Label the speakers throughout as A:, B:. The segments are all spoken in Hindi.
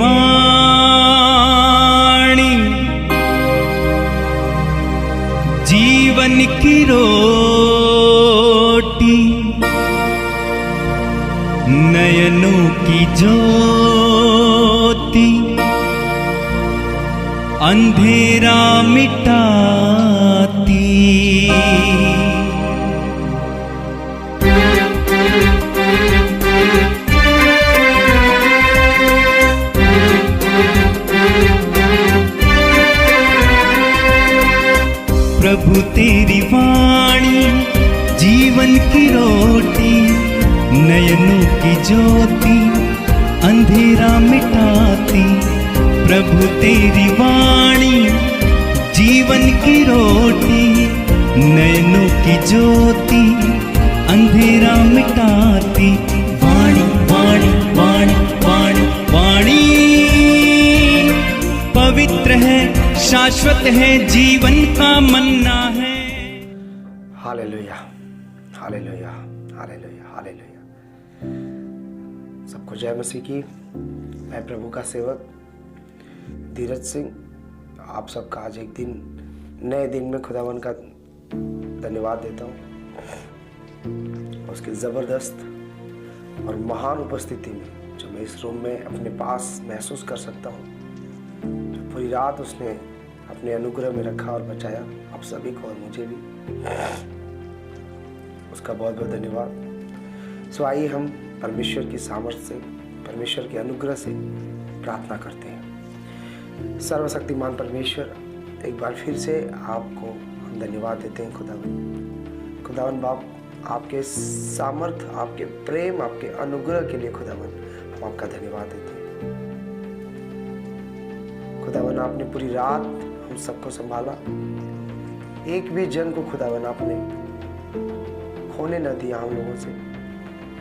A: वाणी जीवन की रोटी, नयनों की ज्योति, अंधेरा मिटाती। प्रभु तेरी वाणी जीवन की रोटी, नयनों की ज्योति, अंधेरा मिटाती। प्रभु तेरी वाणी जीवन की रोटी, नयनों की ज्योति, अंधेरा मिटाती। वाणी वाणी वाणी वाणी वाणी पवित्र है, शाश्वत है, जीवन का मन्ना है।
B: Hallelujah hallelujah hallelujah hallelujah. सबको जय मसीह की। मैं प्रभु का सेवक धीरज सिंह आप सबका आज एक दिन नए दिन में खुदावन का धन्यवाद देता हूँ। उसकी ज़बरदस्त और महान उपस्थिति में जो मैं इस रूम में अपने पास महसूस कर सकता हूँ, जो पूरी रात उसने अपने अनुग्रह में रखा और बचाया आप सभी को और मुझे भी, उसका बहुत बहुत धन्यवाद। सो आइए हम परमेश्वर की सामर्थ्य से, परमेश्वर के अनुग्रह से प्रार्थना करते हैं। सर्वशक्तिमान परमेश्वर, एक बार फिर से आपको हम धन्यवाद देते हैं खुदावन बाप, आपके सामर्थ्य, आपके प्रेम, आपके अनुग्रह के लिए खुदावन हम आपका धन्यवाद देते हैं। खुदावन आपने पूरी रात हम सबको संभाला, एक भी जन को खुदावन आपने खोने न दिया हम लोगों से,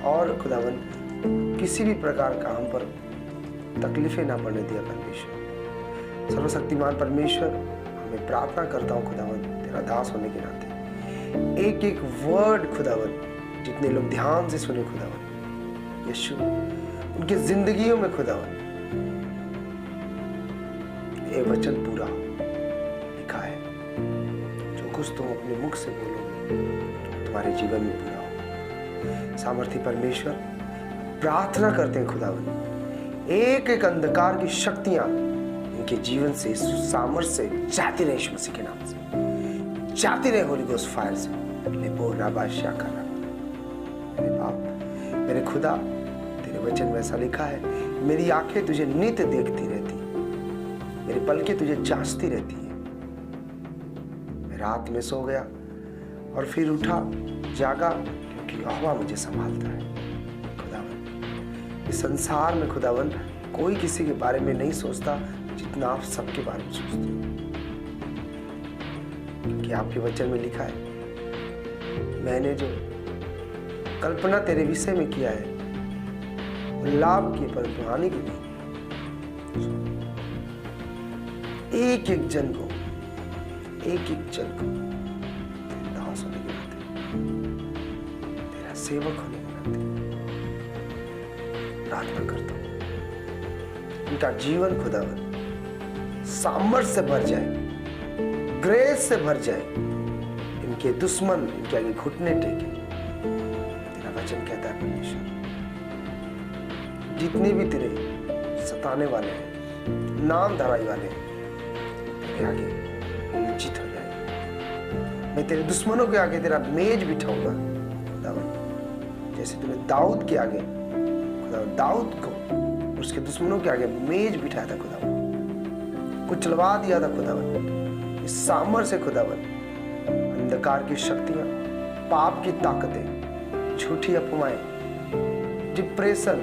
B: और खुदावन किसी भी प्रकार का हम पर तकलीफें ना पड़ने दिया परमेश्वर। सर्वशक्तिमान परमेश्वर, मैं प्रार्थना करता हूँ खुदावन तेरा दास होने के नाते, एक एक वर्ड खुदावन जितने लोग ध्यान से सुने खुदावन यीशु, उनके जिंदगियों में खुदावन ये वचन पूरा लिखा है। जो कुछ तुम अपने मुख से बोलोगे तुम्हारे जीवन में पूरा हो। सामर्थी परमेश्वर, प्रार्थना करते हैं खुदावन, एक एक अंधकार की शक्तियां इनके जीवन से, सामर्थ्य से जाती रहे यीशु मसीह के नाम से, जाती रहे होली गोस्ट फायर से। मेरे बाप, मेरे खुदा, तेरे वचन में ऐसा लिखा है, मेरी आंखें तुझे नित्य देखती रहती, मेरी पलकें तुझे जांचती रहती है। मैं रात में सो गया और फिर उठा, जागा, क्योंकि यहोवा मुझे संभालता है। खुदावन, इस संसार में खुदावन कोई किसी के बारे में नहीं सोचता जितना आप सबके बारे में सोचते हो, क्योंकि आपके वचन में लिखा है, मैंने जो कल्पना तेरे विषय में किया है लाभ की, परंतु हानि की नहीं। एक एक जन को दास होने के नाते, तेरा सेवक होने के नाते प्रार्थना करता हूं, उनका जीवन खुदावन सामर्थ्य से भर जाए, ग्रेस से भर जाए, इनके दुश्मन इनके आगे घुटने टेके। तेरा वचन कहता है परमेश्वर, जितने भी तेरे सताने वाले हैं, नाम धराई वाले हैं, तेरे आगे लज्जित हो जाए। मैं तेरे दुश्मनों के आगे तेरा मेज बिठाऊंगा खुदावन, जैसे तूने दाऊद के आगे, खुदावन दाऊद को उसके दुश्मनों के आगे मेज बिठाया था खुदावन, कुचलवा दिया था खुदावन। इस सामर्थ्य से खुदावन अंधकार की शक्तियां, पाप की ताकतें, झूठी अफवाहें, डिप्रेशन,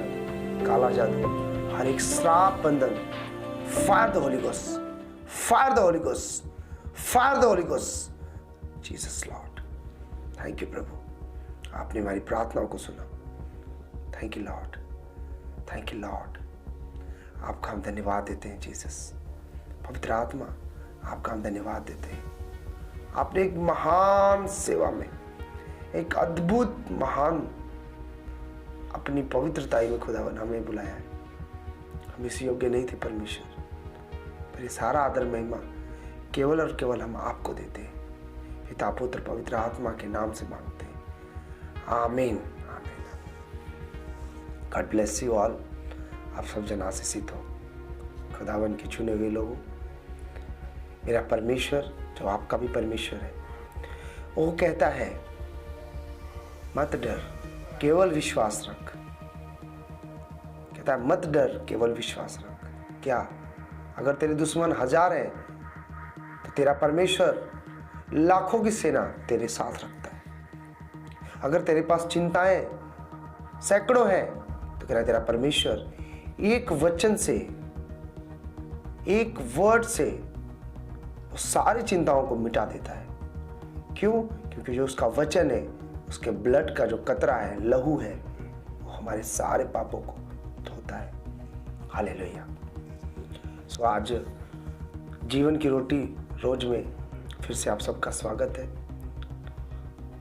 B: काला जादू, हर एक श्राप बंधन, fire the holy ghost, fire the holy ghost, fire the holy ghost, Jesus Lord. Thank you प्रभु, आपने हमारी प्रार्थनाओं को सुना। Thank you Lord, thank you Lord. आपका हम धन्यवाद देते हैं जीसस। पवित्र आत्मा, आपका हम धन्यवाद देते हैं। आपने एक महान सेवा में, एक अद्भुत महान अपनी पवित्रता में खुदावन हमें बुलाया है। हम इस योग्य नहीं थे परमेश्वर, पर ये सारा आदर महिमा केवल और केवल हम आपको देते हैं। पिता पुत्र पवित्र आत्मा के नाम से मांगते हैं, आमीन आमीन। God bless you all. आप सब जन आशीषित हो खुदावन के चुने हुए लोगों। मेरा परमेश्वर जो आपका भी परमेश्वर है, वो कहता है मत डर केवल विश्वास रख। कहता है मत डर केवल विश्वास रख। क्या? अगर तेरे दुश्मन 1000 हैं तो तेरा परमेश्वर लाखों की सेना तेरे साथ रखता है। अगर तेरे पास चिंताएं सैकड़ों हैं तो कह रहा है तेरा परमेश्वर एक वचन से, एक वर्ड से वो सारी चिंताओं को मिटा देता है। क्यों? क्योंकि जो उसका वचन है, उसके ब्लड का जो कतरा है, लहू है, वो हमारे सारे पापों को धोता है। हालेलुया। सो आज जीवन की रोटी रोज में फिर से आप सबका स्वागत है।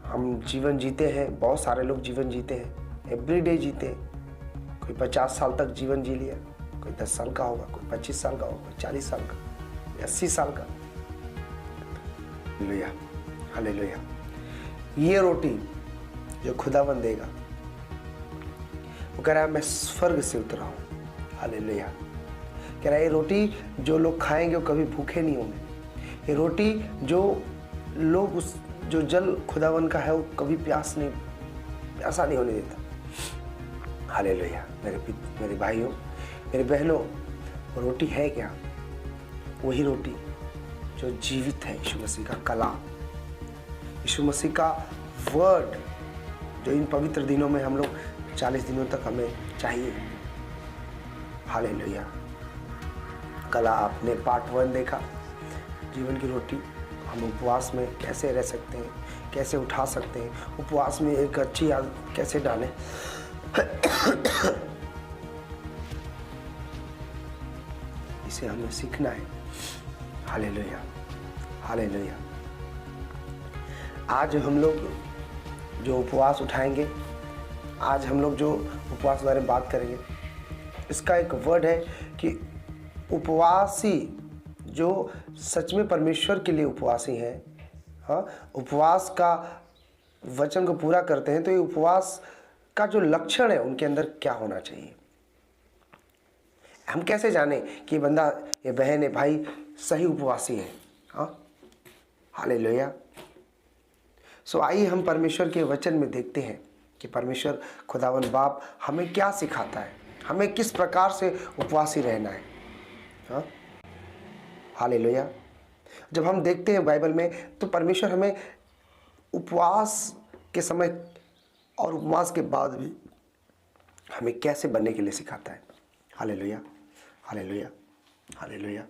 B: हम जीवन जीते हैं, बहुत सारे लोग जीवन जीते हैं, एवरीडे जीते हैं। कोई 50 साल तक जीवन जी लिया, कोई 10 साल का होगा, कोई 25 साल का होगा, कोई 40 साल का, 80 साल का। Hallelujah hallelujah. ये रोटी जो खुदावन देगा, वो कह रहा है मैं स्वर्ग से उतरा हूँ। हालेलुया। कह रहा है ये रोटी जो लोग खाएंगे वो कभी भूखे नहीं होंगे। ये रोटी जो लोग उस जो जल खुदावन का है वो कभी प्यासा नहीं होने देता। हालेलुया। मेरे भाइयों, मेरे बहनों, वो रोटी है क्या? वही रोटी जो जीवित है, यीशु मसीह का कलाम, यीशु मसीह का वर्ड, जो इन पवित्र दिनों में हम लोग 40 दिनों तक हमें चाहिए। हालेलुया। कल आपने पार्ट 1 देखा, जीवन की रोटी। हम उपवास में कैसे रह सकते हैं, कैसे उठा सकते हैं, उपवास में एक अच्छी आदत कैसे डालें। इसे हमें सीखना है। Hallelujah hallelujah. आज हम लोग जो उपवास उठाएंगे, आज हम लोग जो उपवास के बारे में बात करेंगे, इसका एक वर्ड है कि उपवासी जो सच में परमेश्वर के लिए उपवासी हैं, हाँ, उपवास का वचन को पूरा करते हैं, तो ये उपवास का जो लक्षण है उनके अंदर क्या होना चाहिए। हम कैसे जाने कि ये बंदा, ये बहन, ये भाई सही उपवासी है। हाँ, हालेलुया। सो आइए हम परमेश्वर के वचन में देखते हैं कि परमेश्वर खुदावन बाप हमें क्या सिखाता है, हमें किस प्रकार से उपवासी रहना है। हाँ, हालेलुया। जब हम देखते हैं बाइबल में, तो परमेश्वर हमें उपवास के समय और उपवास के बाद भी हमें कैसे बनने के लिए सिखाता है। Hallelujah hallelujah hallelujah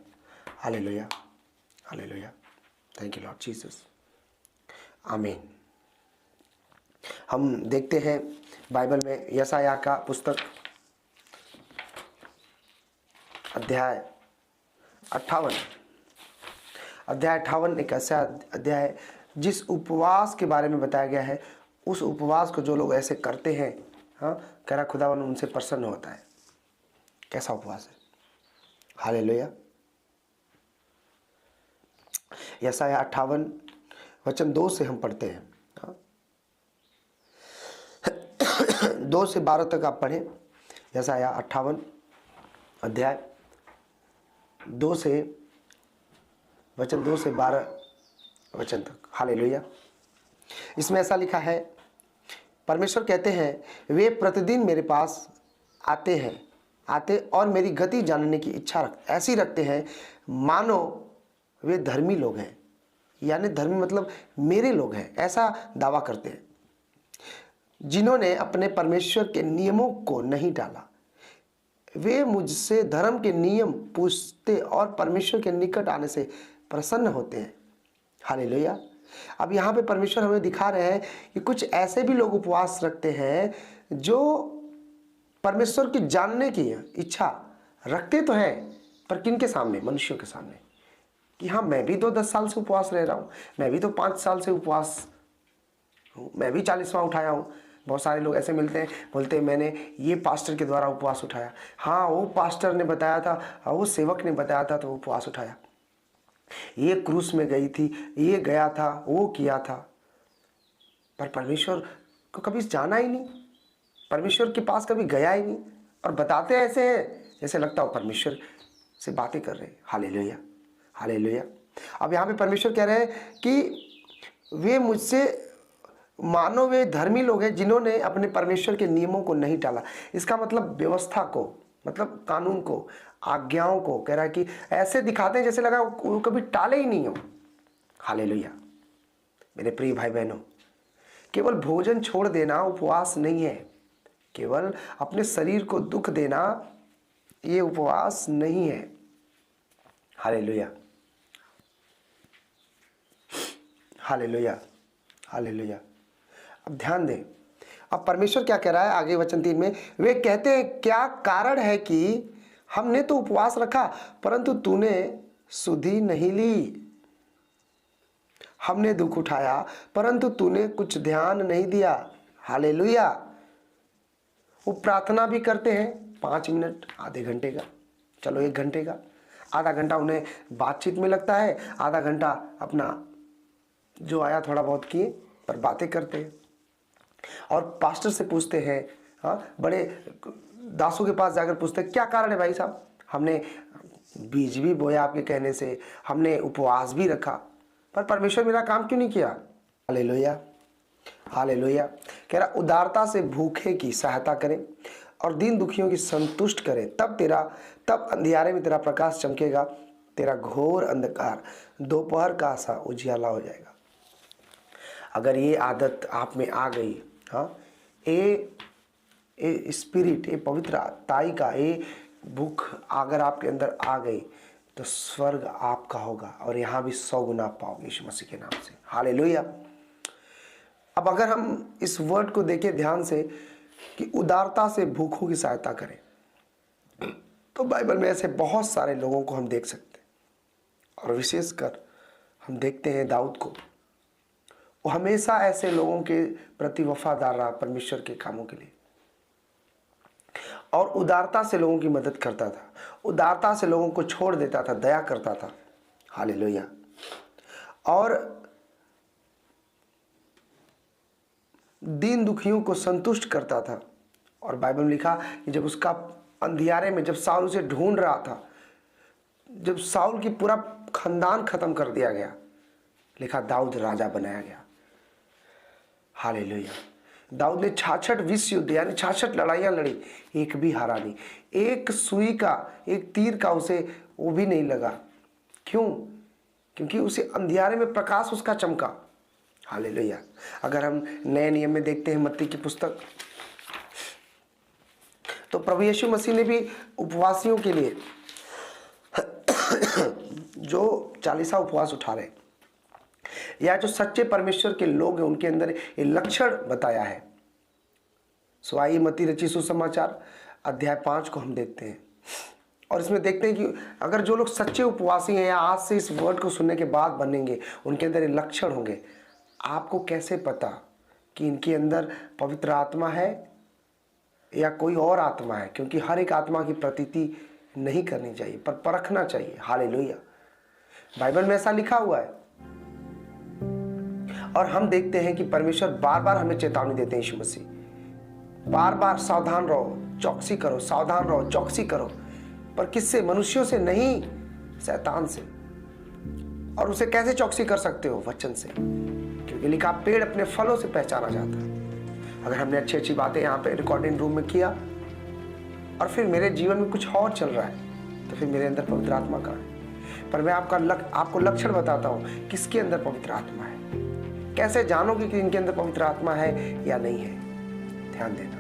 B: hallelujah hallelujah. Thank you Lord Jesus. आमीन। हम देखते हैं बाइबल में यशायाह का पुस्तक अध्याय 58 एक ऐसा अध्याय है जिस उपवास के बारे में बताया गया है। उस उपवास को जो लोग ऐसे करते हैं, हाँ, कह रहा खुदावन उनसे प्रसन्न होता है। कैसा उपवास है? हालेलुया। यशायाह 58 वचन 2 से हम पढ़ते हैं। हाँ? 2 से 12 तक आप पढ़ें। यशायाह 58 अध्याय 2 से 12 वचन तक। हालेलुया। इसमें ऐसा लिखा है, परमेश्वर कहते हैं वे प्रतिदिन मेरे पास आते और मेरी गति जानने की इच्छा ऐसी रखते हैं मानो वे धर्मी लोग हैं। यानी धर्मी मतलब मेरे लोग हैं, ऐसा दावा करते हैं, जिन्होंने अपने परमेश्वर के नियमों को नहीं डाला। वे मुझसे धर्म के नियम पूछते और परमेश्वर के निकट आने से प्रसन्न होते हैं। हालेलुया। अब यहाँ पे परमेश्वर हमें दिखा रहे हैं कि कुछ ऐसे भी लोग उपवास रखते हैं जो परमेश्वर की जानने की इच्छा रखते तो हैं, पर किनके सामने? मनुष्यों के सामने। कि हाँ, मैं भी तो 10 साल से उपवास रह रहा हूँ, मैं भी तो 5 साल से उपवास हूँ, मैं भी 40वां उठाया हूँ, बहुत सारे लोग ऐसे मिलते हैं, बोलते हैं मैंने ये पास्टर के द्वारा उपवास उठाया, हाँ वो पास्टर ने बताया था, हाँ वो सेवक ने बताया था तो उपवास उठाया, ये क्रूस में गई थी, ये गया था, वो किया था। पर परमेश्वर को कभी जाना ही नहीं, परमेश्वर के पास कभी गया ही नहीं, और बताते ऐसे हैं जैसे लगता हो परमेश्वर से बातें कर रहे हैं। Hallelujah, hallelujah. अब यहाँ पे परमेश्वर कह रहे हैं कि वे मुझसे मानो वे धर्मी लोग हैं जिन्होंने अपने परमेश्वर के नियमों को नहीं टाला। इसका मतलब व्यवस्था को, मतलब कानून को, आज्ञाओं को कह रहा है कि ऐसे दिखाते हैं जैसे लगा वो कभी टाले ही नहीं हो। हालेलुया। मेरे प्रिय भाई बहनों, केवल भोजन छोड़ देना उपवास नहीं है, केवल अपने शरीर को दुख देना ये उपवास नहीं है। Hallelujah, hallelujah, hallelujah. अब ध्यान दें, अब परमेश्वर क्या कह रहा है आगे वचन 3 में, वे कहते हैं क्या कारण है कि हमने तो उपवास रखा परंतु तूने सुधि नहीं ली, हमने दुख उठाया परंतु तूने कुछ ध्यान नहीं दिया। हालेलुया। वो प्रार्थना भी करते हैं 5 मिनट, आधे घंटे का, चलो 1 घंटे का, आधा घंटा उन्हें बातचीत में लगता है, आधा घंटा अपना जो आया थोड़ा बहुत किए पर बातें करते हैं। और पास्टर से पूछते हैं, हाँ बड़े दासों के पास जाकर पूछते हैं क्या कारण है भाई साहब, हमने बीज भी बोया आपके कहने से, हमने उपवास भी रखा, पर परमेश्वर मेरा काम क्यों नहीं किया। Hallelujah, hallelujah. कह रहा उदारता से भूखे की सहायता करें और दीन दुखियों की संतुष्ट करें, तब अंधियारे में तेरा प्रकाश चमकेगा, तेरा घोर अंधकार दोपहर का सा उजियाला हो जाएगा। अगर ये आदत आप में आ गई, हाँ ये स्पिरिट, ये पवित्र ताई का ये भूख अगर आपके अंदर आ गई तो स्वर्ग आपका होगा और यहाँ भी 100 गुना आप पाओगे यीशु मसीह के नाम से। हालेलुया। अब अगर हम इस वर्ड को देखें ध्यान से कि उदारता से भूखों की सहायता करें, तो बाइबल में ऐसे बहुत सारे लोगों को हम देख सकते हैं, और विशेषकर हम देखते हैं दाऊद को। वो हमेशा ऐसे लोगों के प्रति वफादार रहा परमेश्वर के कामों के लिए, और उदारता से लोगों की मदद करता था, उदारता से लोगों को छोड़ देता था, दया करता था। हालेलुया। और दीन दुखियों को संतुष्ट करता था। और बाइबल में लिखा कि जब उसका अंधियारे में, जब साउल उसे ढूंढ रहा था, जब साउल की पूरा खानदान खत्म कर दिया गया, लिखा दाऊद राजा बनाया गया। हालेलुया। दाऊद ने 66 विश्व युद्ध यानी 66 लड़ाइयां लड़ी, एक भी हारा नहीं, एक सुई का, एक तीर का उसे वो भी नहीं लगा। क्यों? क्योंकि उसे अंधियारे में प्रकाश उसका चमका। हालेलुया। अगर हम नए नियम में देखते हैं मत्ती की पुस्तक, तो प्रभु यीशु मसीह ने भी उपवासियों के लिए जो 40 उपवास उठा रहे, या जो सच्चे परमेश्वर के लोग हैं उनके अंदर ये लक्षण बताया है। सो आइए मत्ती रची सुसमाचार अध्याय 5 को हम देखते हैं, और इसमें देखते हैं कि अगर जो लोग सच्चे उपवासी हैं या आज से इस वर्ड को सुनने के बाद बनेंगे, उनके अंदर ये लक्षण होंगे। आपको कैसे पता कि इनके अंदर पवित्र आत्मा है या कोई और आत्मा है? क्योंकि हर एक आत्मा की प्रतीति नहीं करनी चाहिए, पर परखना चाहिए। हालेलुया। बाइबल में ऐसा लिखा हुआ है, और हम देखते हैं कि परमेश्वर बार बार हमें चेतावनी देते हैं। यीशु मसीह बार बार सावधान रहो, चौकसी करो, सावधान रहो, चौकसी करो। पर किससे? मनुष्यों से नहीं, शैतान से। और उसे कैसे चौकसी कर सकते हो? वचन से। क्योंकि लिखा पेड़ अपने फलों से पहचाना जाता है। अगर हमने अच्छी अच्छी बातें यहाँ पे रिकॉर्डिंग रूम में किया और फिर मेरे जीवन में कुछ और चल रहा है, तो फिर मेरे अंदर पवित्र आत्मा कहाँ है? पर मैं आपको लक्षण बताता हूँ किसके अंदर पवित्र आत्मा है। कैसे जानोगे कि इनके अंदर पवित्र आत्मा है या नहीं है? ध्यान देना,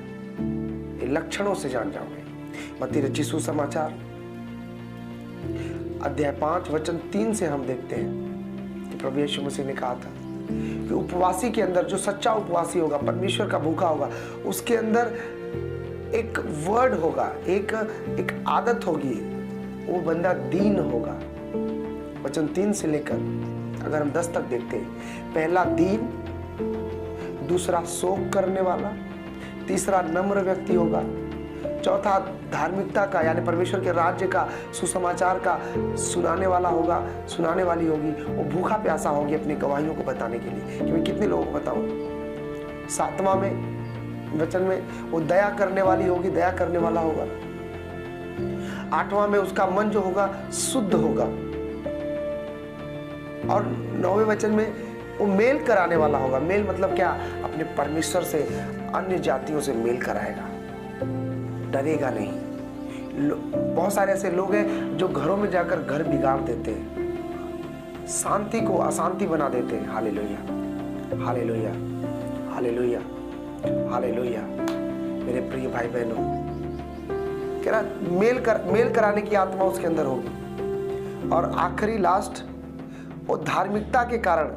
B: ये लक्षणों से जान जाओगे। मत्ती रची सुसमाचार अध्याय 5 वचन 3 से हम देखते हैं कि प्रभु यीशु मसीह ने कहा था कि उपवासी के अंदर, जो सच्चा उपवासी होगा, परमेश्वर का भूखा होगा, उसके अंदर एक वर्ड होगा, एक आदत होगी, वो बंदा दीन होगा। वचन 3 से लेकर अगर हम 10 तक देखते हैं, पहला दीन, दूसरा शोक करने वाला, तीसरा नम्र व्यक्ति होगा। चौथा धार्मिकता का यानी परमेश्वर के राज्य का, सुसमाचार का सुनाने वाला होगा, सुनाने वाली होगी। वो भूखा प्यासा होगी अपनी गवाहियों को बताने के लिए कि मैं कितने लोगों को बताऊं। सातवां में वचन में वो दया करने वाली होगी, दया करने वाला होगा। आठवां में उसका मन जो होगा शुद्ध होगा। और 9वें वचन में वो मेल कराने वाला होगा। मेल मतलब क्या? अपने परमेश्वर से अन्य जातियों से मेल कराएगा, डरेगा नहीं। बहुत सारे ऐसे लोग हैं जो घरों में जाकर घर बिगाड़ देते हैं, शांति को अशांति बना देते हैं। Hallelujah, hallelujah, hallelujah, hallelujah. मेरे प्रिय भाई बहनों, कह रहा मेल कराने की आत्मा उसके अंदर होगी। और आखिरी लास्ट, वो धार्मिकता के कारण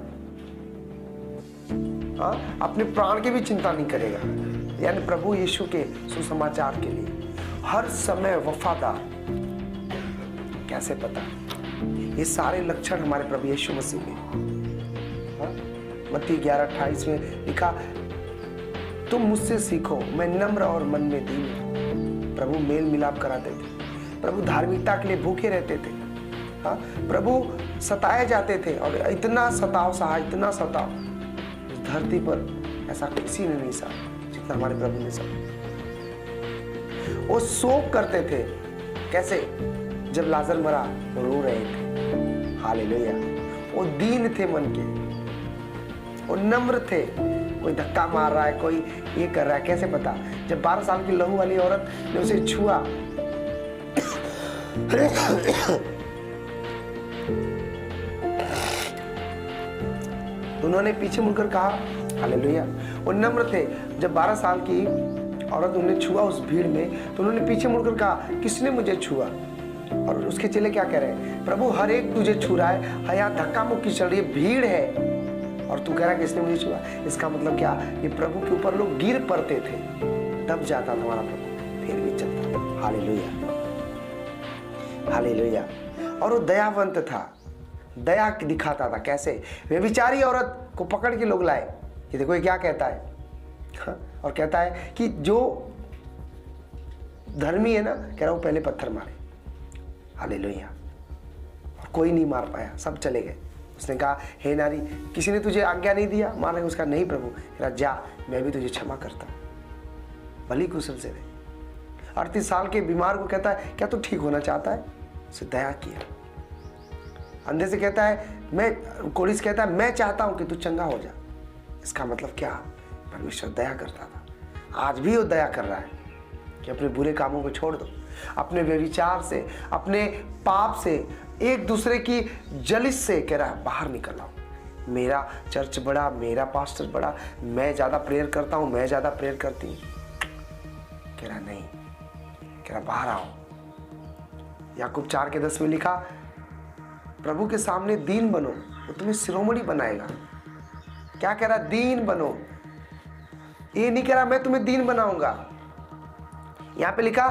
B: अपने प्राण की भी चिंता नहीं करेगा, यानी प्रभु यीशु के सुसमाचार के लिए हर समय वफादार। कैसे पता? ये सारे लक्षण हमारे प्रभु यीशु मसीह में। मत्ती 11:28 में लिखा, तुम मुझसे सीखो, मैं नम्र और मन में दीन हूं। प्रभु मेल मिलाप कराते थे, प्रभु धार्मिकता के लिए भूखे रहते थे। प्रभु सताए जाते थे और इतना सताव सहा, इतना सताव इस धरती पर ऐसा किसी ने नहीं सहा जितना हमारे प्रभु ने सहा। वो शोक करते थे। कैसे? जब लाजर मरा वो रो रहे थे। हालेलुया। वो दीन थे मन के, वो नम्र थे। कोई धक्का मार रहा है, कोई ये कर रहा है, कैसे पता? जब 12 साल की लहू वाली औरत ने उसे छुआ उन्होंने पीछे मुड़कर कहा, हालेलुया। वो नम्र थे। जब 12 साल की औरत उन्हें छुआ उस भीड़ में, तो उन्होंने पीछे मुड़कर कहा, किसने मुझे छुआ? और उसके चेले क्या कह रहे हैं? प्रभु हर एक तुझे छू रहा है, यहाँ धक्का मुक्की चल रही है, भीड़ है, और तू कह रहा है किसने मुझे छुआ? इसका मतलब क्या? ये प्रभु के ऊपर लोग गिर पड़ते थे, दब जाता था हमारा प्रभु, फिर भी चलता था। Hallelujah, hallelujah. और वो दयावंत था, दया दिखाता था। कैसे? व्यभिचारी औरत को पकड़ के लोग लाए, ये देखो ये क्या कहता है। और कहता है कि जो धर्मी है ना, कह रहा हूं पहले पत्थर मारे। हालेलुया। और कोई नहीं मार पाया, सब चले गए। उसने कहा, हे नारी, किसी ने तुझे आज्ञा नहीं दिया मारने? उसका नहीं प्रभु। कह रहा, जा, मैं भी तुझे क्षमा करता हूं, भली कुशल से रहे। 38 साल के बीमार को कहता है, क्या तू ठीक होना चाहता है? उसे दया किया। अंधे से कहता है, कोढ़ी से कहता है, मैं चाहता हूं कि तू चंगा हो जा। इसका मतलब क्या? परमेश्वर दया करता था, आज भी वो दया कर रहा है कि अपने बुरे कामों को छोड़ दो, अपने व्यभिचार से, अपने पाप से, एक दूसरे की जलिस से कह रहा है बाहर निकल आओ। मेरा चर्च बड़ा, मेरा पास्टर बड़ा, मैं ज्यादा प्रेयर करता हूं, मैं ज्यादा प्रेयर करती हूं। कह रहा नहीं, कह रहा बाहर आओ। याकूब 4:10 में लिखा, प्रभु के सामने दीन बनो, वो तुम्हें शिरोमणि बनाएगा। क्या कह रहा? दीन बनो। ये नहीं कह रहा मैं तुम्हें दीन बनाऊंगा। यहां पे लिखा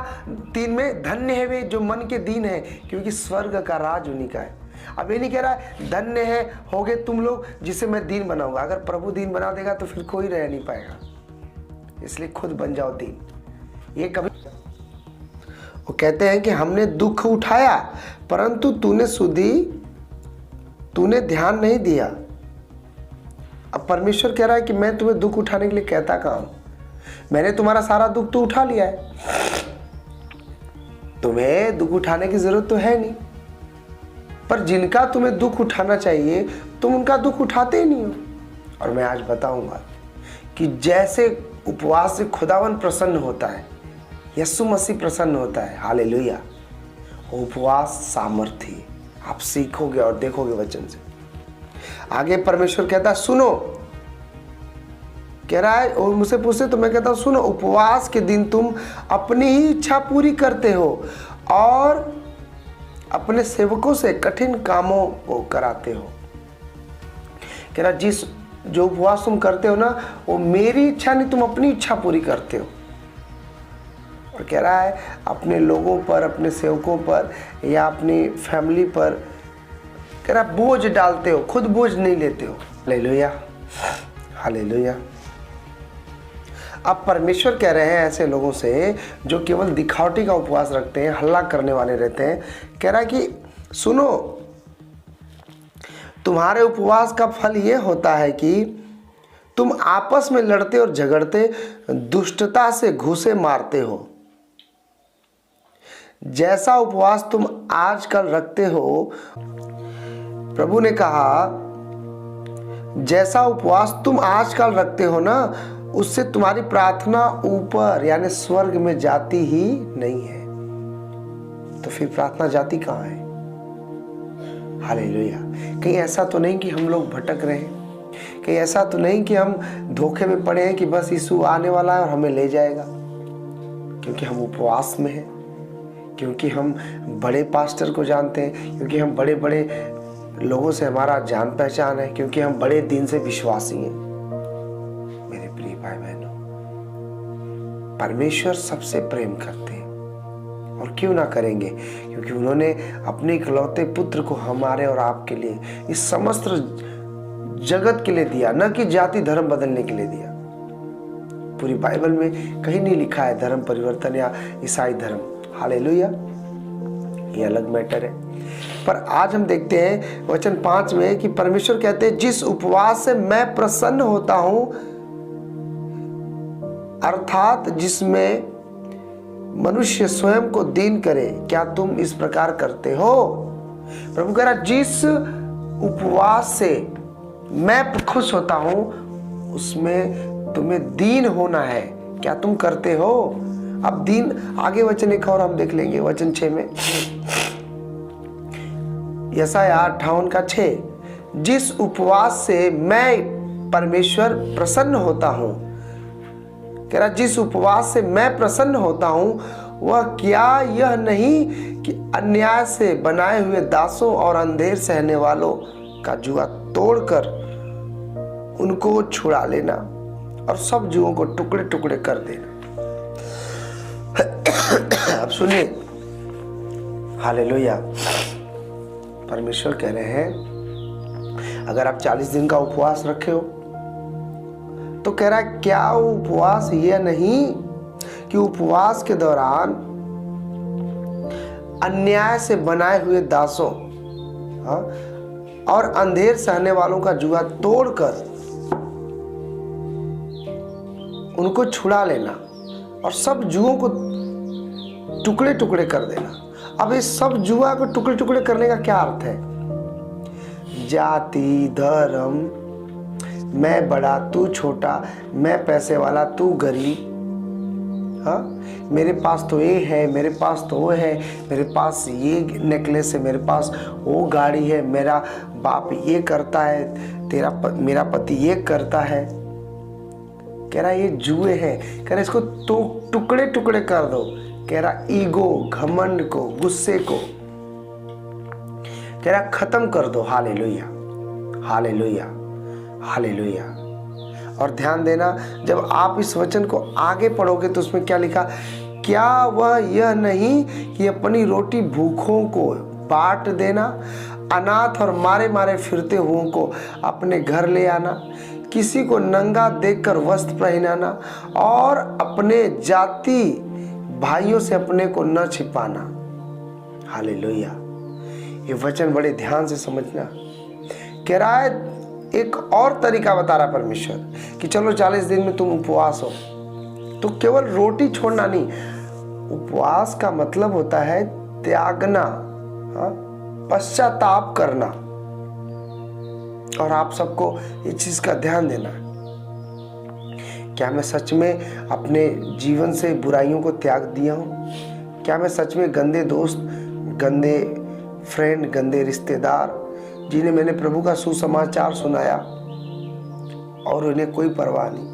B: 3 में, धन्य है वे जो मन के दीन है, क्योंकि स्वर्ग का राज उन्हीं का है। अब ये नहीं कह रहा धन्य है होगे तुम लोग जिसे मैं दीन बनाऊंगा। अगर प्रभु दीन बना देगा तो फिर कोई रह नहीं पाएगा, इसलिए खुद बन जाओ दीन। ये कभी वो कहते हैं कि हमने दुख उठाया परंतु तूने ध्यान नहीं दिया। अब परमेश्वर कह रहा है कि मैं तुम्हें दुख उठाने के लिए कहता कहाँ हूं? मैंने तुम्हारा सारा दुख तो उठा लिया है, तुम्हें दुख उठाने की जरूरत तो है नहीं। पर जिनका तुम्हें दुख उठाना चाहिए तुम उनका दुख उठाते ही नहीं हो। और मैं आज बताऊंगा कि जैसे उपवास से खुदावन प्रसन्न होता है, यीशु मसीह प्रसन्न होता है। हालेलुया। उपवास सामर्थ्य आप सीखोगे और देखोगे वचन से। आगे परमेश्वर कहता है सुनो, कह रहा है, और मुझसे पूछते तो मैं कहता हूं सुनो, उपवास के दिन तुम अपनी ही इच्छा पूरी करते हो और अपने सेवकों से कठिन कामों को कराते हो। कह रहा जो उपवास तुम करते हो ना, वो मेरी इच्छा नहीं, तुम अपनी इच्छा पूरी करते हो। और कह रहा है अपने लोगों पर, अपने सेवकों पर या अपनी फैमिली पर कह रहा बोझ डालते हो, खुद बोझ नहीं लेते हो। Hallelujah, hallelujah. अब परमेश्वर कह रहे हैं ऐसे लोगों से जो केवल दिखावटी का उपवास रखते हैं, हल्ला करने वाले रहते हैं, कह रहा है कि सुनो, तुम्हारे उपवास का फल ये होता है कि तुम आपस में लड़ते और झगड़ते, दुष्टता से घूंसे मारते हो। जैसा उपवास तुम आजकल रखते हो, प्रभु ने कहा, जैसा उपवास तुम आजकल रखते हो ना, उससे तुम्हारी प्रार्थना ऊपर यानी स्वर्ग में जाती ही नहीं है। तो फिर प्रार्थना जाती कहाँ है? हालेलुया। कहीं ऐसा तो नहीं कि हम लोग भटक रहे हैं, कहीं ऐसा तो नहीं कि हम धोखे में पड़े हैं कि बस यीशु आने वाला है और हमें ले जाएगा, क्योंकि हम उपवास में हैं, क्योंकि हम बड़े पास्टर को जानते हैं, क्योंकि हम बड़े बड़े लोगों से हमारा जान पहचान है, क्योंकि हम बड़े दिन से विश्वासी हैं। मेरे प्रिय भाई बहनों, परमेश्वर सबसे प्रेम करते हैं, और क्यों ना करेंगे, क्योंकि उन्होंने अपने इकलौते पुत्र को हमारे और आपके लिए, इस समस्त जगत के लिए दिया, न कि जाति धर्म बदलने के लिए दिया। पूरी बाइबल में कहीं नहीं लिखा है धर्म परिवर्तन या ईसाई धर्म। हालेलुया, ये अलग मैटर है। पर आज हम देखते हैं वचन 5 में कि परमेश्वर कहते हैं, जिस उपवास से मैं प्रसन्न होता हूं, अर्थात जिसमें मनुष्य स्वयं को दीन करे, क्या तुम इस प्रकार करते हो? प्रभु कह रहा, जिस उपवास से मैं खुश होता हूं, उसमें तुम्हें दीन होना है। क्या तुम करते हो? अब दीन, आगे वचन एक और हम देख लेंगे, वचन 6 में, यशायाह 58:6, जिस उपवास से मैं परमेश्वर प्रसन्न होता हूं, कह रहा जिस उपवास से मैं प्रसन्न होता हूं, वह क्या यह नहीं कि अन्याय से बनाए हुए दासों और अंधेर सहने वालों का जुआ तोड़कर उनको छुड़ा लेना और सब जुओं को टुकड़े टुकड़े कर देना। अब सुनिए, हालेलुया। परमेश्वर कह रहे हैं, अगर आप 40 दिन का उपवास रखे हो, तो कह रहा है क्या उपवास यह नहीं कि उपवास के दौरान अन्याय से बनाए हुए दासों और अंधेर सहने वालों का जुआ तोड़कर उनको छुड़ा लेना और सब जुओं को टुकड़े टुकड़े कर देना। अब इस सब जुआ को टुकड़े टुकड़े करने का क्या अर्थ है? जाति धर्म, मैं बड़ा तू छोटा, मैं पैसे वाला तू गरीब, हाँ, मेरे पास तो ये है, मेरे पास तो वो है, मेरे पास ये नेकलेस है, मेरे पास वो गाड़ी है, मेरा बाप ये करता है, मेरा पति ये करता है। कह रहा ये जुए हैं। कह रहा इसको तो टुकड़े टुकड़े कर दो। कह रहा ईगो, घमंड को, गुस्से को कह रहा खत्म कर दो। Hallelujah, hallelujah, hallelujah. और ध्यान देना, जब आप इस वचन को आगे पढ़ोगे तो उसमें क्या लिखा, क्या वह यह नहीं कि अपनी रोटी भूखों को बांट देना, अनाथ और मारे मारे फिरते हुओं को अपने घर ले आना, किसी को नंगा देखकर वस्त्र पहनाना और अपने जाति भाइयों से अपने को न छिपाना। हालेलुया। ये वचन बड़े ध्यान से समझना। कह रहा है, एक और तरीका बता रहा परमेश्वर कि चलो 40 दिन में तुम उपवास हो, तो केवल रोटी छोड़ना नहीं, उपवास का मतलब होता है त्यागना, पश्चाताप करना। और आप सबको इस चीज का ध्यान देना है, क्या मैं सच में अपने जीवन से बुराइयों को त्याग दिया हूँ? क्या मैं सच में गंदे दोस्त, गंदे फ्रेंड, गंदे रिश्तेदार जिन्हें मैंने प्रभु का सुसमाचार सुनाया और उन्हें कोई परवाह नहीं?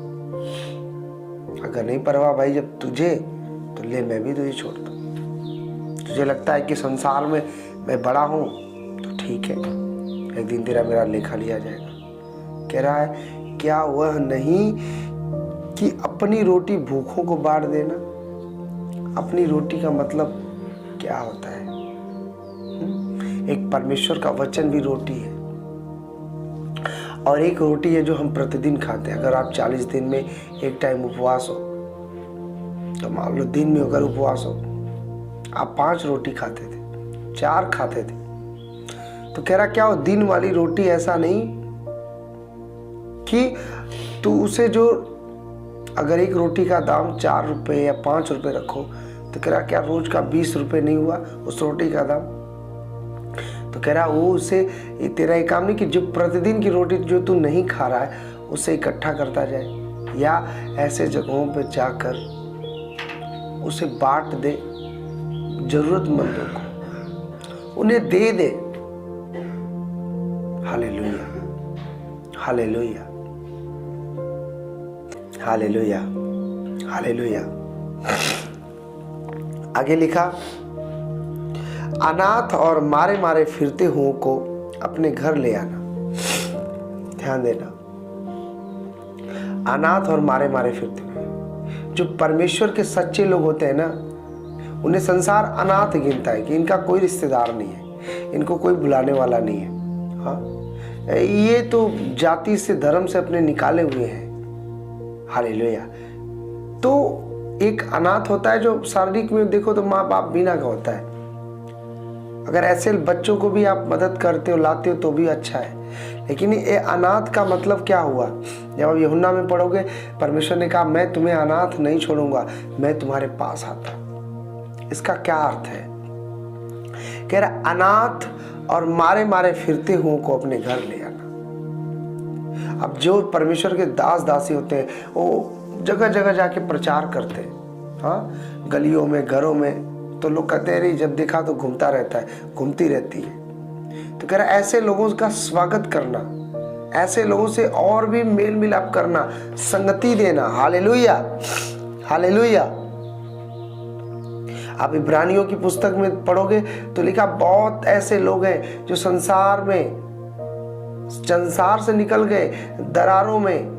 B: अगर नहीं परवाह भाई जब तुझे, तो ले मैं भी तुझे छोड़ता हूँ। तुझे लगता है कि संसार में मैं बड़ा हूँ, तो ठीक है, एक दिन तेरा मेरा लेखा लिया जाएगा। कह रहा है क्या वह नहीं कि अपनी रोटी भूखों को बांट देना? अपनी रोटी का मतलब क्या होता है? एक परमेश्वर का वचन भी रोटी है। और एक रोटी है जो हम प्रतिदिन खाते हैं। अगर आप 40 दिन में एक टाइम उपवास हो, तो मान लो दिन में अगर उपवास हो, आप 5 रोटी खाते थे, 4 खाते थे, तो कह रहा क्या हो, दिन वाली रोटी ऐसा नहीं कि तू उसे जो, अगर एक रोटी का दाम 4 रुपये या 5 रुपये रखो, तो कह रहा क्या रोज का 20 रुपये नहीं हुआ उस रोटी का दाम। तो कह रहा वो उसे, तेरा एक काम नहीं कि जो प्रतिदिन की रोटी जो तू नहीं खा रहा है उसे इकट्ठा करता जाए, या ऐसे जगहों पे जाकर उसे बांट दे, जरूरतमंदों को उन्हें दे दे। Hallelujah, hallelujah, hallelujah, hallelujah. आगे लिखा, अनाथ और मारे मारे फिरते हुओं को अपने घर ले आना। ध्यान देना, अनाथ और मारे मारे फिरते हुए, जो परमेश्वर के सच्चे लोग होते हैं ना, उन्हें संसार अनाथ गिनता है कि इनका कोई रिश्तेदार नहीं है, इनको कोई बुलाने वाला नहीं है। हाँ, ये तो जाति से, धर्म से अपने निकाले हुए हैं। हालेलुया। तो एक अनाथ होता है जो शारीरिक में देखो तो माँ बाप बिना का होता है। अगर ऐसे बच्चों को भी आप मदद करते हो, लाते हो, तो भी अच्छा है। लेकिन ये अनाथ का मतलब क्या हुआ? जब आप यूहन्ना में पढ़ोगे, परमेश्वर ने कहा मैं तुम्हें अनाथ नहीं छोड़ूंगा, मैं तुम्हारे पास आता। इसका क्या अर्थ है? कह रहा अनाथ और मारे मारे फिरते हुओं को अपने घर ले आना। अब जो परमेश्वर के दास दासी होते हैं वो जगह जगह जाके प्रचार करते हैं। हाँ, गलियों में, घरों में, तो लोग कहते हैं अरे जब देखा तो घूमता रहता है, घूमती रहती है। तो कह रहा ऐसे लोगों का स्वागत करना, ऐसे लोगों से और भी मेल मिलाप करना, संगति देना। Hallelujah, hallelujah. आप इब्रानियों की पुस्तक में पढ़ोगे तो लिखा बहुत ऐसे लोग हैं जो संसार से निकल गए, दरारों में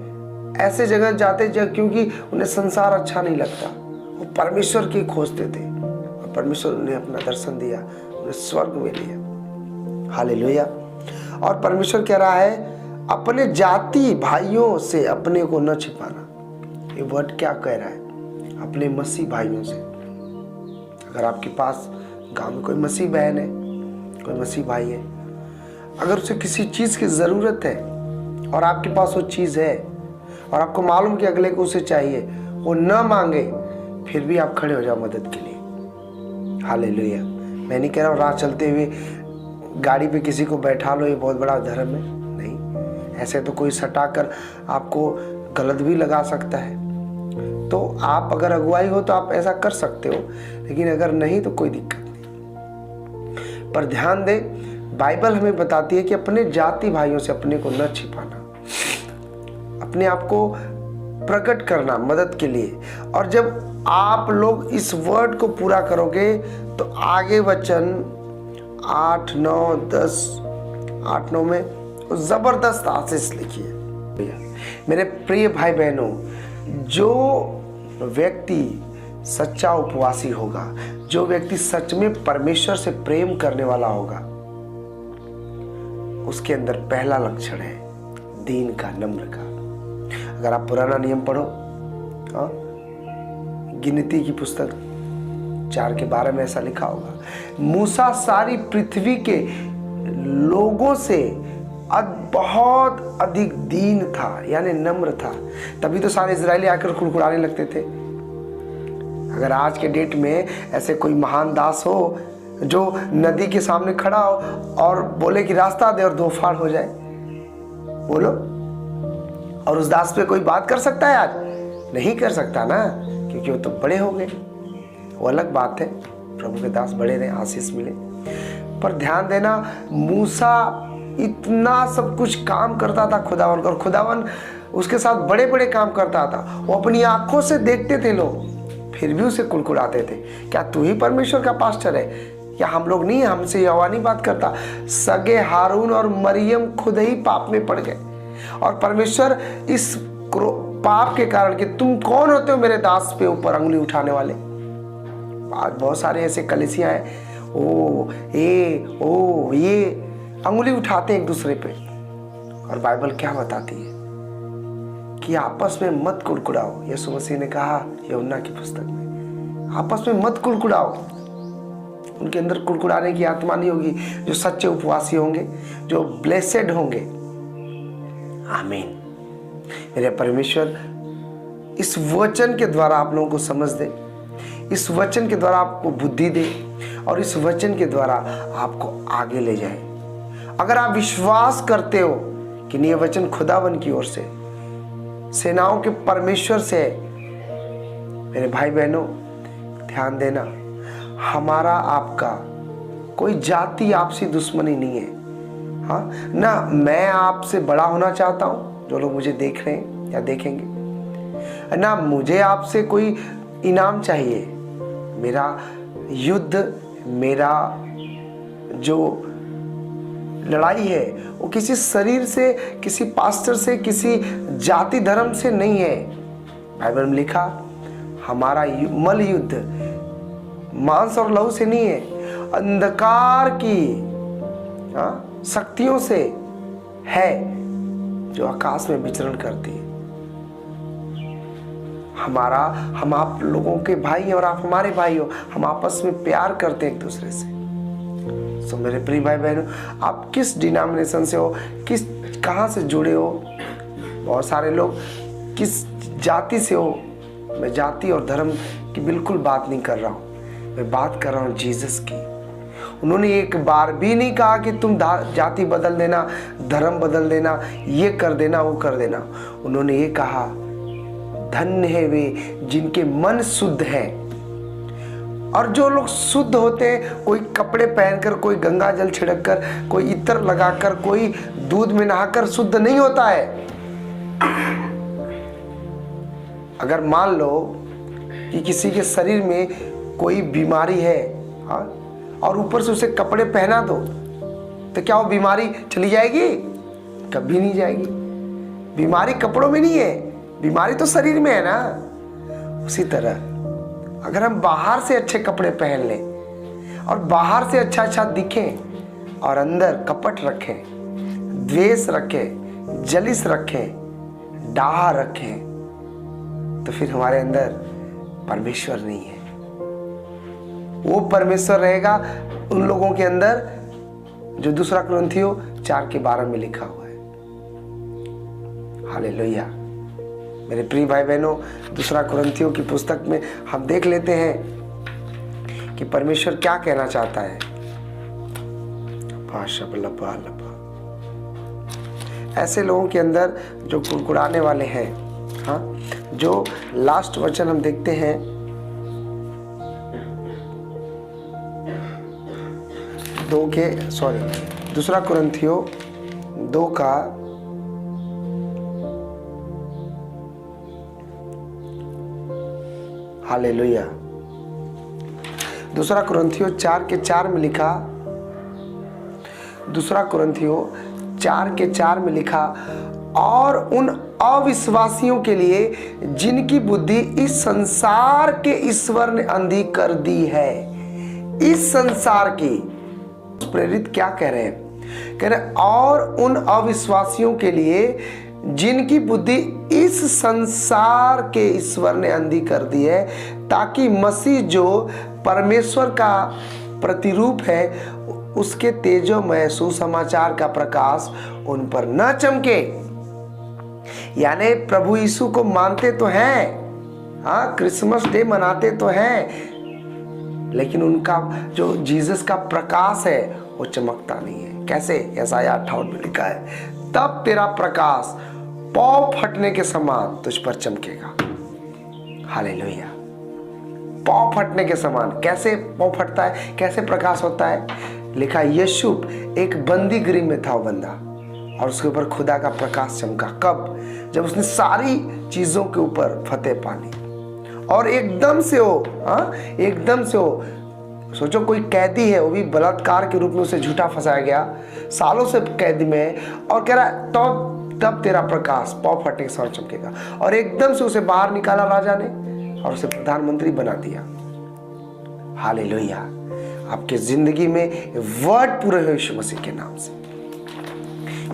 B: ऐसे जगह जाते क्योंकि उन्हें संसार अच्छा नहीं लगता, वो परमेश्वर की खोजते थे और परमेश्वर ने अपना दर्शन दिया, उन्हें स्वर्ग में लिया। हालेलुया। और परमेश्वर कह रहा है अपने जाति भाइयों से अपने को न छिपाना। ये वर्ड क्या कह रहा है? अपने मसीह भाइयों से। अगर आपके पास गांव में कोई मसीह बहन है, कोई मसीह भाई है, अगर उसे किसी चीज की जरूरत है और आपके पास वो चीज है और आपको मालूम कि अगले को उसे चाहिए, वो न मांगे फिर भी आप खड़े हो जाओ मदद के लिए। हालेलुया। मैं नहीं कह रहा हूँ राह चलते हुए गाड़ी पे किसी को बैठा लो, ये बहुत बड़ा धर्म है, नहीं। ऐसे तो कोई सटाकर आपको गलत भी लगा सकता है। तो आप अगर अगुवाई हो तो आप ऐसा कर सकते हो, लेकिन अगर नहीं तो कोई दिक्कत नहीं। पर ध्यान दे, बाइबल हमें बताती है कि अपने जाति भाइयों से अपने को न छिपाना, अपने आप को प्रकट करना मदद के लिए। और जब आप लोग इस वर्ड को पूरा करोगे तो आगे वचन 8, 9, 10, 8, 9 में जबरदस्त आशीष लिखी है। मेरे प्रिय भाई बहनों, जो व्यक्ति सच्चा उपवासी होगा, जो व्यक्ति सच में परमेश्वर से प्रेम करने वाला होगा, उसके अंदर पहला लक्षण है दीन का, नम्र का। अगर आप पुराना नियम पढ़ो, गिनती की पुस्तक 4:12 में ऐसा लिखा होगा, मूसा सारी पृथ्वी के लोगों से बहुत अधिक दीन था, यानी नम्र था। तभी तो सारे इजरायली आकर कुड़कुड़ाने लगते थे। अगर आज के डेट में ऐसे कोई महान दास हो जो नदी के सामने खड़ा हो और बोले कि रास्ता दे और 2 फाड़ हो जाए, बोलो, और उस दास पे कोई बात कर सकता है? आज नहीं कर सकता ना, क्योंकि वो तो बड़े हो गए। वो अलग बात है, प्रभु के दास बड़े रहे, आशीष मिले। पर ध्यान देना, मूसा इतना सब कुछ काम करता था खुदावन का, और खुदावन उसके साथ बड़े बड़े काम करता था। वो अपनी आंखों से देखते थे लोग, फिर भी उसे कुड़कुड़ाते थे। क्या तू ही परमेश्वर का पास्टर है? क्या हम लोग नहीं? हमसे यहोवा नहीं बात करता? सगे हारून और मरियम खुद ही पाप में पड़ गए, और परमेश्वर इस पाप के कारण कि तुम कौन होते हो मेरे दास पे ऊपर अंगुली उठाने वाले। आज बहुत सारे ऐसे कलीसियां हैं, ये अंगुली उठाते हैं एक दूसरे पे। और बाइबल क्या बताती है कि आपस में मत कुड़कुड़ाओ। यीशु मसीह ने कहा यूहन्ना की पुस्तक में, आपस में मत कुड़कुड़ाओ। उनके अंदर कुड़कुड़ाने की आत्मा नहीं होगी। जो सच्चे उपवासी होंगे, जो ब्लेसेड होंगे। आमीन। मेरे परमेश्वर इस वचन के द्वारा आप लोगों को समझ दे, इस वचन के द्वारा आपको बुद्धि दे और इस वचन के द्वारा आपको आगे ले जाए। अगर आप विश्वास करते हो कि ये वचन खुदावन की ओर से, सेनाओं के परमेश्वर से है, मेरे भाई बहनों ध्यान देना, हमारा आपका कोई जाति आपसी दुश्मनी नहीं है। हाँ ना, मैं आपसे बड़ा होना चाहता हूँ, जो लोग मुझे देख रहे हैं या देखेंगे, ना मुझे आपसे कोई इनाम चाहिए। मेरा युद्ध, मेरा जो लड़ाई है वो किसी शरीर से, किसी पास्टर से, किसी जाति धर्म से नहीं है। बाइबल में लिखा हमारा मल युद्ध मांस और लहू से नहीं है, अंधकार की शक्तियों से है जो आकाश में विचरण करती है। हम आप लोगों के भाई हैं और आप हमारे भाई हो। हम आपस में प्यार करते हैं एक दूसरे से। सो मेरे प्रिय भाई बहनों, आप किस डिनोमिनेशन से हो, कहाँ से जुड़े हो, बहुत सारे लोग किस जाति से हो, मैं जाति और धर्म की बिल्कुल बात नहीं कर रहा हूँ। मैं बात कर रहा हूँ जीसस की। उन्होंने एक बार भी नहीं कहा कि तुम जाति बदल देना, धर्म बदल देना, ये कर देना, वो कर देना। उन्होंने ये कहा धन्य है वे जिनके मन शुद्ध हैं। और जो लोग शुद्ध होते हैं, कोई कपड़े पहनकर, कोई गंगा जल छिड़ककर, कोई इत्र लगाकर, कोई दूध में नहाकर शुद्ध नहीं होता है। अगर मान लो कि किसी के शरीर में कोई बीमारी है, हाँ, और ऊपर से उसे कपड़े पहना दो, तो क्या वो बीमारी चली जाएगी? कभी नहीं जाएगी। बीमारी कपड़ों में नहीं है, बीमारी तो शरीर में है ना। उसी तरह अगर हम बाहर से अच्छे कपड़े पहन लें और बाहर से अच्छा दिखें और अंदर कपट रखें, द्वेष रखें, जलिस रखें, डाह रखें, तो फिर हमारे अंदर परमेश्वर नहीं है। वो परमेश्वर रहेगा उन लोगों के अंदर जो दूसरा कुरिन्थियों 4:12 में लिखा हुआ है। हालेलुया। मेरे प्रिय भाई बहनों, दूसरा कुरिन्थियों की पुस्तक में हम देख लेते हैं कि परमेश्वर क्या कहना चाहता है। ऐसे लोगों के अंदर जो कुड़कुड़ाने वाले हैं, हाँ, जो लास्ट वचन हम देखते हैं, दूसरा कुरिन्थियों 2 का हालेलुया। दूसरा कुरिन्थियों 4:4 में लिखा, दूसरा कुरिन्थियों 4:4 में लिखा, और उन अविश्वासियों के लिए जिनकी बुद्धि इस संसार के ईश्वर ने अंधी कर दी है। इस संसार की प्रेरित क्या कह रहे हैं? कह रहे और उन अविश्वासियों के लिए जिनकी बुद्धि इस संसार के ईश्वर ने अंधी कर दी है, ताकि मसीह जो परमेश्वर का प्रतिरूप है उसके तेजोमय सुसमाचार का प्रकाश उन पर न चमके। यानी प्रभु यीशु को मानते तो हैं, हाँ, क्रिसमस डे मनाते तो हैं, लेकिन उनका जो जीसस का प्रकाश है वो चमकता नहीं है। कैसे? यशायाह 58 में लिखा है, तब तेरा प्रकाश पौ फटने के समान तुझ पर चमकेगा। हालेलुया। पौ फटने के समान। कैसे पौ फटता है, कैसे प्रकाश होता है? लिखा, यशूब एक बंदी गृह में था वो बंदा, और उसके ऊपर खुदा का प्रकाश चमका। कब? जब उसने सारी चीजों के ऊपर फतेह पा ली, और एकदम से हो, हाँ, एकदम से हो। सोचो कोई कैदी है, वो भी बलात्कार के रूप में उसे झूठा फंसाया गया, सालों से कैदी में, और कह रहा है तब तेरा प्रकाश पौ फटने के समान चमकेगा। और एकदम से उसे बाहर निकाला राजा ने और उसे प्रधानमंत्री बना दिया। हालेलुया। आपके जिंदगी में वर्ड पूरे हो यीशु मसीह के नाम से।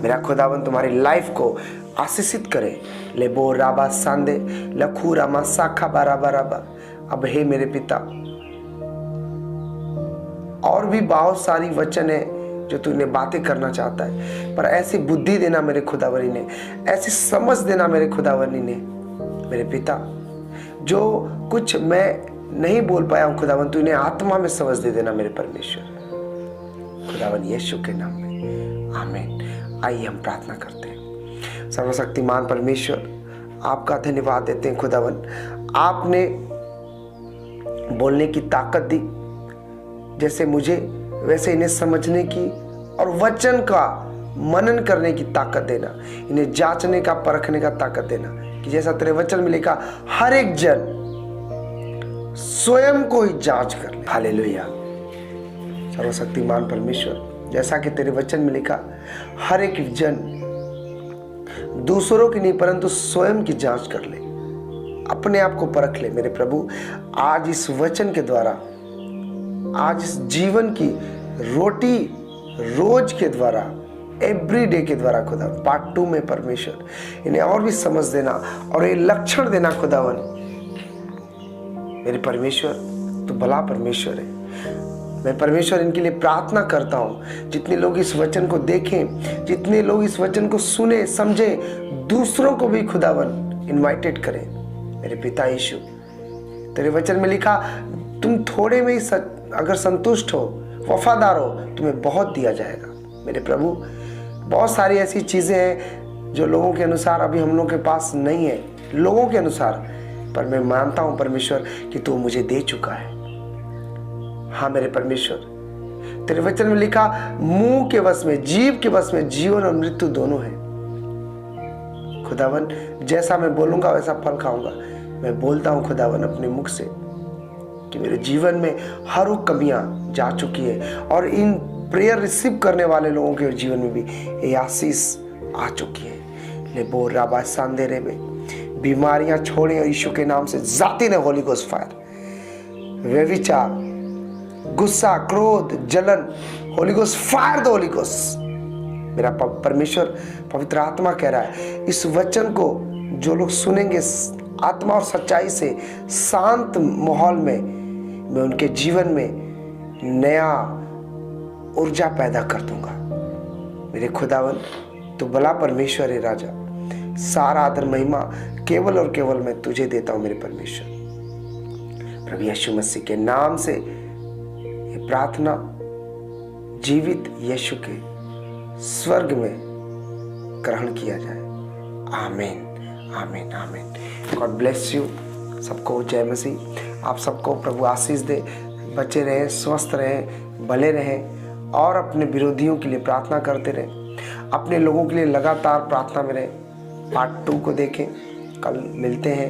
B: मेरा खुदावन तुम्हारी लाइफ को आशीषित करे। ले बो राबा सांदे लखू रामा साखा बाराबा राबा। अब हे मेरे पिता, और भी बहुत सारी वचन है जो तू इन्हें बातें करना चाहता है, पर ऐसी बुद्धि देना मेरे खुदावरी ने, ऐसी समझ देना मेरे खुदावरी ने। मेरे पिता, जो कुछ मैं नहीं बोल पाया हूँ खुदावन, तू इन्हें आत्मा में समझ दे देना मेरे परमेश्वर, खुदावन यीशु के नाम में, आमीन। आइए हम प्रार्थना करते हैं। सर्वशक्तिमान परमेश्वर, आपका धन्यवाद देते हैं खुदावन, आपने बोलने की ताकत दी, जैसे मुझे वैसे इन्हें समझने की और वचन का मनन करने की ताकत देना, इन्हें जांचने का परखने का ताकत देना, कि जैसा तेरे वचन में लिखा हर एक जन स्वयं को ही जांच कर ले। हालेलुया। सर्वशक्तिमान परमेश्वर, जैसा कि तेरे वचन में लिखा हर एक जन दूसरों की नहीं परंतु स्वयं की जांच कर ले, अपने आप को परख ले। मेरे प्रभु, आज इस वचन के द्वारा, आज इस जीवन की रोटी रोज के द्वारा, एवरी डे के द्वारा खुदा, पार्ट 2 में परमेश्वर इन्हें और भी समझ देना और ये लक्षण देना खुदावन। मेरे परमेश्वर, तू भला परमेश्वर है। मैं परमेश्वर इनके लिए प्रार्थना करता हूँ, जितने लोग इस वचन को देखें, जितने लोग इस वचन को सुने समझे, दूसरों को भी खुदावन इनवाइटेड करें। मेरे पिता यीशु, तेरे वचन में लिखा तुम थोड़े में ही अगर संतुष्ट हो, वफादार हो, तुम्हें बहुत दिया जाएगा। मेरे प्रभु, बहुत सारी ऐसी चीज़ें हैं जो लोगों के अनुसार अभी हम लोगों के पास नहीं है, लोगों के अनुसार, पर मैं मानता हूँ परमेश्वर कि तू मुझे दे चुका है। हाँ मेरे परमेश्वर, तेरे वचन में लिखा मुंह के वश में, जीभ के वश में जीवन और मृत्यु दोनों है। खुदावन, जैसा मैं बोलूँगा वैसा फल खाऊंगा। मैं बोलता हूँ खुदावन अपने मुख से कि मेरे जीवन में हर वो कमियां जा चुकी है और इन प्रेयर रिसीव करने वाले लोगों के जीवन में भी ये आशीष आ चुकी है। ले बो राबा सांदेरे में बीमारियां छोड़े और यीशु के नाम से जाती ने होली गोस्ट फायर, व्यभिचार, गुस्सा, क्रोध, जलन, होली गोस्ट फायर दो होली गोस्ट। मेरा परमेश्वर पवित्र आत्मा कह रहा है, इस वचन को जो लोग सुनेंगे आत्मा और सच्चाई से, शांत माहौल में, मैं उनके जीवन में नया ऊर्जा पैदा कर दूंगा। मेरे खुदावन, तू भला परमेश्वर है राजा। सारा आदर महिमा केवल और केवल मैं तुझे देता हूं मेरे परमेश्वर। प्रभु यीशु मसीह के नाम से ये प्रार्थना जीवित यीशु के स्वर्ग में ग्रहण किया जाए। आमीन, आमीन, आमीन। गॉड ब्लेस यू सबको। जय मसीह। आप सबको प्रभु आशीष दे, बचे रहें, स्वस्थ रहें, भले रहें और अपने विरोधियों के लिए प्रार्थना करते रहें। अपने लोगों के लिए लगातार प्रार्थना में रहें। पार्ट 2 को देखें। कल मिलते हैं